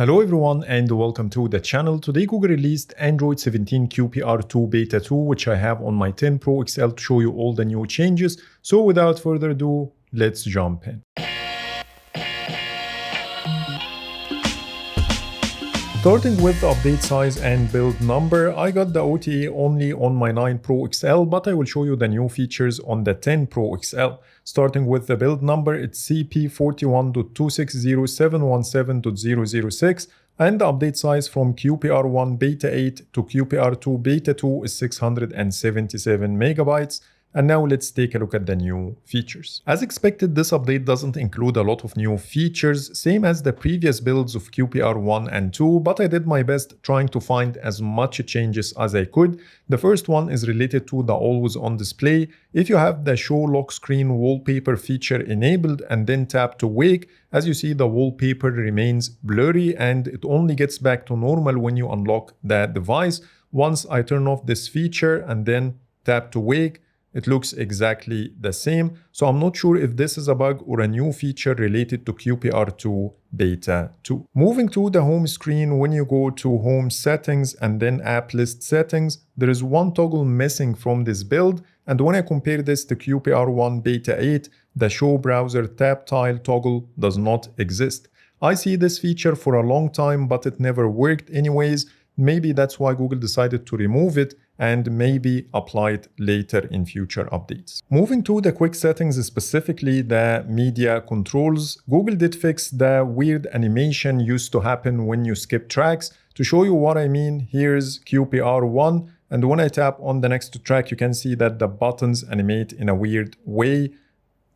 Hello everyone and welcome to the channel. Today Google released Android 17 QPR2 Beta 2, which I have on my 10 Pro XL to show you all the new changes. So without further ado, let's jump in. Starting with the update size and build number, I got the OTA only on my 9 Pro XL, but I will show you the new features on the 10 Pro XL. Starting with the build number, it's CP41.260.717.006, and the update size from QPR1 Beta 8 to QPR2 Beta 2 is 677 megabytes. And now let's take a look at the new features. As expected, this update doesn't include a lot of new features, same as the previous builds of QPR1 and 2, but I did my best trying to find as much changes as I could. The first one is related to the always on display. If you have the show lock screen wallpaper feature enabled and then tap to wake, as you see the wallpaper remains blurry and it only gets back to normal when you unlock the device. Once I turn off this feature and then tap to wake, it looks exactly the same. So I'm not sure if this is a bug or a new feature related to QPR2 Beta 2. Moving to the home screen, when you go to home settings and then app list settings, there is one toggle missing from this build. And when I compare this to QPR1 Beta 8, the show browser tab tile toggle does not exist. I see this feature for a long time, but it never worked anyways. Maybe that's why Google decided to remove it and maybe apply it later in future updates. Moving to the quick settings, specifically the media controls, Google did fix the weird animation used to happen when you skip tracks. To show you what I mean, here's QPR1, and when I tap on the next track, you can see that the buttons animate in a weird way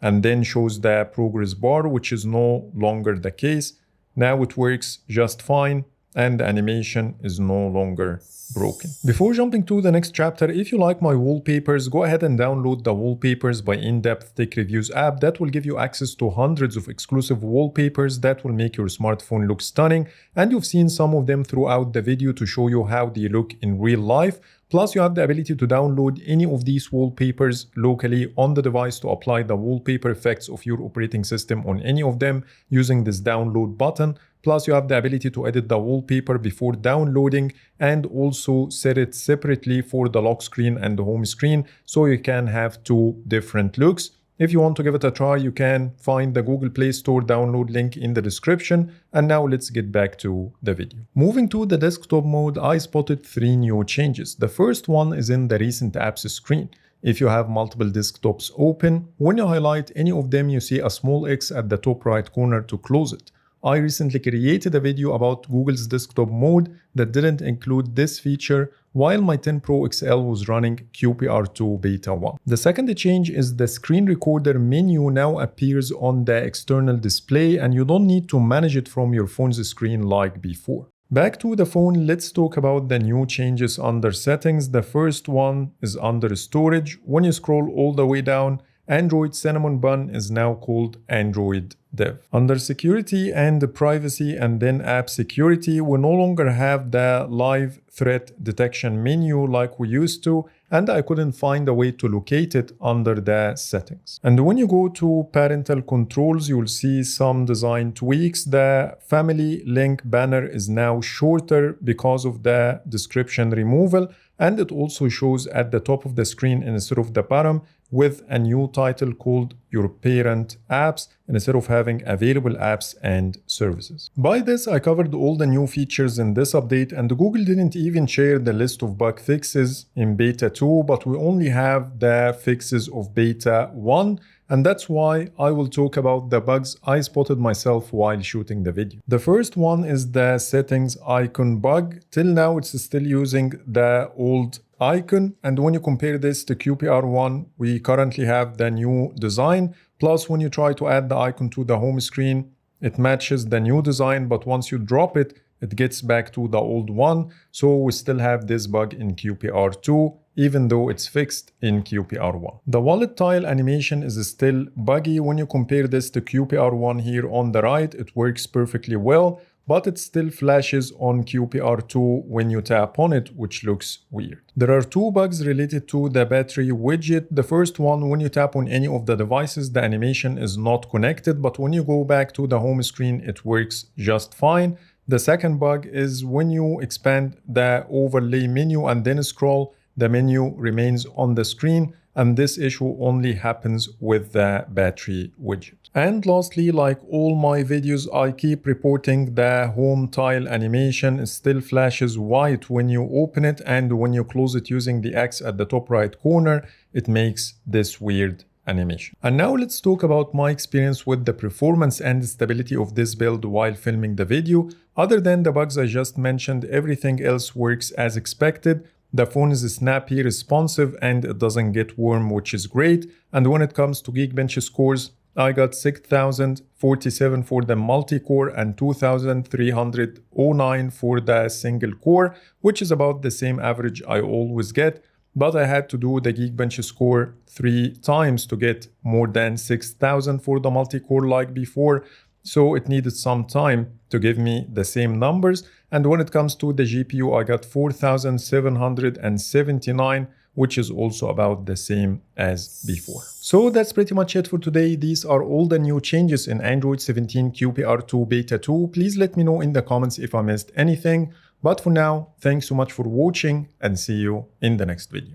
and then shows the progress bar, which is no longer the case. Now it works just fine and the animation is no longer broken. Before jumping to the next chapter, if you like my wallpapers, go ahead and download the Wallpapers by In-Depth Tech Reviews app. That will give you access to hundreds of exclusive wallpapers that will make your smartphone look stunning, and you've seen some of them throughout the video to show you how they look in real life. Plus, you have the ability to download any of these wallpapers locally on the device to apply the wallpaper effects of your operating system on any of them using this download button. Plus, you have the ability to edit the wallpaper before downloading and also set it separately for the lock screen and the home screen so you can have two different looks. If you want to give it a try, you can find the Google Play Store download link in the description. And now let's get back to the video. Moving to the desktop mode, I spotted 3 new changes. The first one is in the recent apps screen. If you have multiple desktops open, when you highlight any of them, you see a small X at the top right corner to close it. I recently created a video about Google's desktop mode that didn't include this feature while my 10 Pro XL was running QPR2 Beta 1. The second change is the screen recorder menu now appears on the external display and you don't need to manage it from your phone's screen like before. Back to the phone, let's talk about the new changes under settings. The first one is under storage. When you scroll all the way down, Android Cinnamon Bun is now called Android Dev. Under security and privacy and then app security, we no longer have the live threat detection menu like we used to, and I couldn't find a way to locate it under the settings. And when you go to parental controls, you'll see some design tweaks. The family link banner is now shorter because of the description removal, and it also shows at the top of the screen instead of the bottom with a new title called Your Parent Apps instead of having available apps and services. By this, I covered all the new features in this update, and Google didn't even share the list of bug fixes in Beta 2, but we only have the fixes of Beta 1. And that's why I will talk about the bugs I spotted myself while shooting the video. The first one is the settings icon bug. Till now, it's still using the old icon. And when you compare this to QPR1, we currently have the new design. Plus, when you try to add the icon to the home screen, it matches the new design. But once you drop it, it gets back to the old one. So we still have this bug in QPR2. Even though it's fixed in QPR1. The wallet tile animation is still buggy. When you compare this to QPR1 here on the right, it works perfectly well, but it still flashes on QPR2 when you tap on it, which looks weird. There are 2 bugs related to the battery widget. The first one, when you tap on any of the devices, the animation is not connected, but when you go back to the home screen, it works just fine. The second bug is when you expand the overlay menu and then scroll, the menu remains on the screen, and this issue only happens with the battery widget. And lastly, like all my videos, I keep reporting the home tile animation still flashes white when you open it, and when you close it using the X at the top right corner, it makes this weird animation. And now let's talk about my experience with the performance and stability of this build while filming the video. Other than the bugs I just mentioned, everything else works as expected. The phone is snappy, responsive, and it doesn't get warm, which is great. And when it comes to Geekbench scores, I got 6047 for the multi-core and 2309 for the single core, which is about the same average I always get. But I had to do the Geekbench score 3 times to get more than 6000 for the multi-core like before. So it needed some time to give me the same numbers. And when it comes to the GPU, I got 4779, which is also about the same as before. So that's pretty much it for today. These are all the new changes in Android 17 QPR2 Beta 2. Please let me know in the comments if I missed anything. But for now, thanks so much for watching and see you in the next video.